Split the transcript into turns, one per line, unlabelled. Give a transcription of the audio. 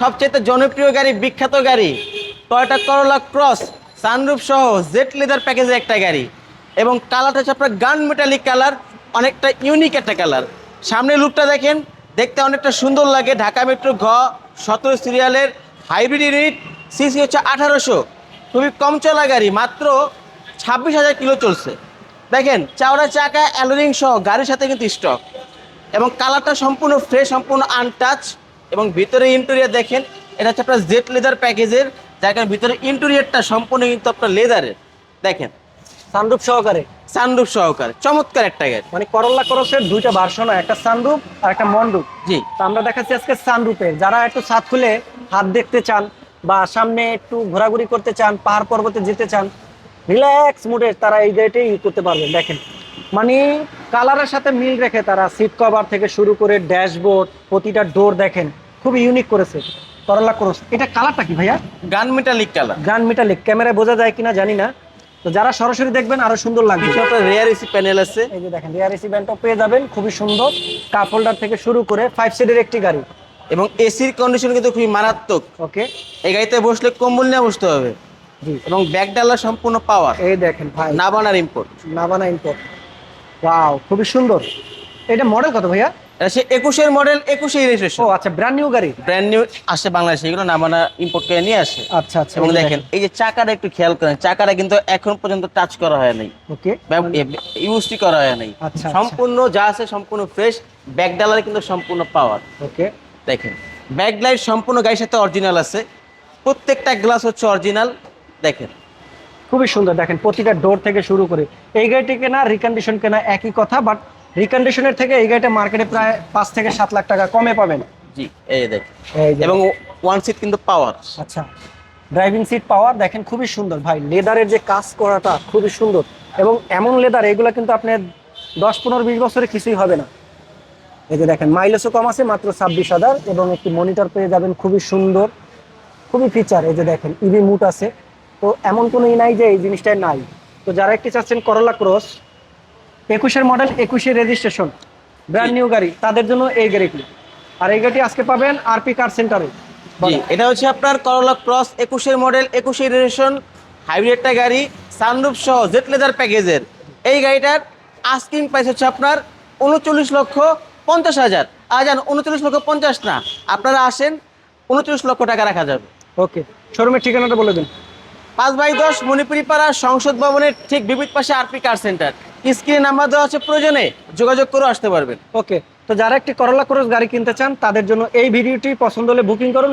সবচেয়ে জনপ্রিয় গাড়ি, বিখ্যাত গাড়ি টয়োটা করোলা ক্রস সানরুফ সহ জেড লেদার প্যাকেজের একটা গাড়ি, এবং কালারটা হচ্ছে আপনার গান মেটালিক কালার, অনেকটা ইউনিক একটা কালার। সামনের লুকটা দেখেন, দেখতে অনেকটা সুন্দর লাগে। ঢাকা মেট্রো ঘ 17 সিরিয়ালের হাইব্রিড ইউনিট, সিসি হচ্ছে 1800, খুবই কম চলা গাড়ি, মাত্র 26,000 কিলো চলছে। দেখেন চাওড়া চাকা অ্যালোরিং সহ গাড়ির সাথে কিন্তু স্টক, এবং কালারটা সম্পূর্ণ ফ্রেশ, সম্পূর্ণ আনটাচ। এবং ভিতরে ইন্টেরিয়র দেখেন, এটা হচ্ছে আপনার জেড লেদার প্যাকেজের, যার কারণে ভিতরে ইন্টেরিয়রটা সম্পূর্ণ কিন্তু আপনার লেদারের। দেখেন
সানরুফ সহকারে,
সানরুফ সহকারে চমৎকার একটা গাড়ি।
মানে করোলা ক্রসের দুইটা ভার্সন, একটা সানরুফ আর একটা মন্ডুপ।
জি,
তো আমরা দেখাচ্ছি আজকে সানরুফের। যারা একটু ছাদ খুলে হাত দেখতে চান বা সামনে একটু ঘোরাঘুরি করতে চান, পাহাড় পর্বতে যেতে চান, রিল্যাক্স মুডে তারা এই গাড়িটাই ইউজ করতে পারবেন। দেখেন মানে কালারের সাথে মিল রেখে তারা সিট কভার থেকে শুরু করে ড্যাশবোর্ড, প্রতিটা ডোর দেখেন খুব ইউনিক করেছে করোলা ক্রস। এটা কালারটা কি ভাইয়া?
গান মেটালিক কালার,
গান মেটালিক। ক্যামেরায় বোঝা যায় কিনা জানি না, তো যারা সরাসরি দেখবেন আরো সুন্দর লাগবে।
পিছনে রেয়ার এসি প্যানেল আছে।
এই যে দেখেন রিয়ার এসি ব্যান্ডটা পেয়ে যাবেন, খুবই সুন্দর। কাপ হোল্ডার থেকে শুরু করে 5 সিটের একটি গাড়ি,
এবং এসির কন্ডিশন কিন্তু খুবই মারাত্মক।
ওকে।
এই গাড়িতে বসলে কম্বল নিয়ে বসতে হবে।
জি,
এবং ব্যাক ডালা সম্পূর্ণ পাওয়ার,
এই দেখেন ভাই,
নাবানার ইম্পোর্ট।
নাভানা ইম্পোর্ট। ওয়াও, খুবই সুন্দর। এটা মডেল কত ভাইয়া?
এটা সে 21-এর মডেল, 21-এর রেজিস্ট্রেশন।
ও আচ্ছা, ব্র্যান্ড নিউ গাড়ি।
ব্র্যান্ড নিউ আসে বাংলাদেশে, এগুলো নাবানা ইম্পোর্ট করে নিয়ে আসে।
আচ্ছা আচ্ছা।
এবং দেখেন এই যে চাকাটা একটু খেয়াল করেন, চাকাটা কিন্তু এখন পর্যন্ত টাচ করা হয় নাই,
ওকে,
ইউজটি করা হয় নাই।
আচ্ছা,
সম্পূর্ণ যা আছে সম্পূর্ণ ফ্রেশ। ব্যাক ডালার কিন্তু সম্পূর্ণ পাওয়ার।
ওকে।
দেখেন ব্যাক লাইট সম্পূর্ণ গাড়ির সাথে অরিজিনাল আছে, প্রত্যেকটা গ্লাস হচ্ছে অরিজিনাল। দেখেন
খুবই সুন্দর। দেখেন প্রতিটা ডোর থেকে শুরু করে। এই গাড়িটি কেনা রিকন্ডিশন কেনা একই কথা, বাট রিকন্ডিশনের থেকে এই গাড়িটা মার্কেটে প্রায় 5 থেকে 7 লাখ টাকা কমে পাবেন।
জি, এই দেখেন।
এই যে,
এবং ওয়ান সিট কিন্তু পাওয়ার।
আচ্ছা, ড্রাইভিং সিট পাওয়ার। দেখেন খুবই সুন্দর ভাই, লেদারের যে কাজ করাটা খুবই সুন্দর, এবং এমন লেদার এগুলো কিন্তু আপনার 10-15-20 বছরে কিছুই হবে না। এই যে দেখেন মাইলেজও কম আছে, মাত্র 26,000, এবং একটি মনিটর পেয়ে যাবেন খুবই সুন্দর, খুবই ফিচার। এই যে দেখেন ইভি মুড আছে, তো এমন কোনো নাই যে এই জিনিসটাই নাই। তো যারা একটি চাচ্ছেন করোলা ক্রস 21-এর মডেল, 21-এর রেজিস্ট্রেশন, ব্র্যান্ড নিউ গাড়ি, তাদের জন্য এই গাড়িটি। আর এই গাড়িটি আজকে পাবেন আরপি কার সেন্টারে।
জি, এটা হচ্ছে আপনার করোলা ক্রস 21-এর মডেল, 21-এর রেজিস্ট্রেশন, হাইব্রিড একটা গাড়ি, সানরুফ সহ জেড লেদার প্যাকেজের। এই গাড়িটার আস্কিং প্রাইস হচ্ছে আপনার 39,50,000। জান 39,50,000 না, আপনারা আসেন 29 লক্ষ টাকা রাখা যাবে।
ওকে, শোরুমের ঠিকানাটা বলে দিন।
5/10 মণিপুরি পাড়া সংসদ ভবনের ঠিক বিপরীত পাশে আরপি কার সেন্টার। স্ক্রিনে নাম্বার দেওয়া আছে, প্রয়োজনে যোগাযোগ করে আসতে পারবেন।
ওকে, তো যারা একটি করোলা ক্রস গাড়ি কিনতে চান তাদের জন্য এই ভিডিওটি পছন্দ হলে বুকিং করুন।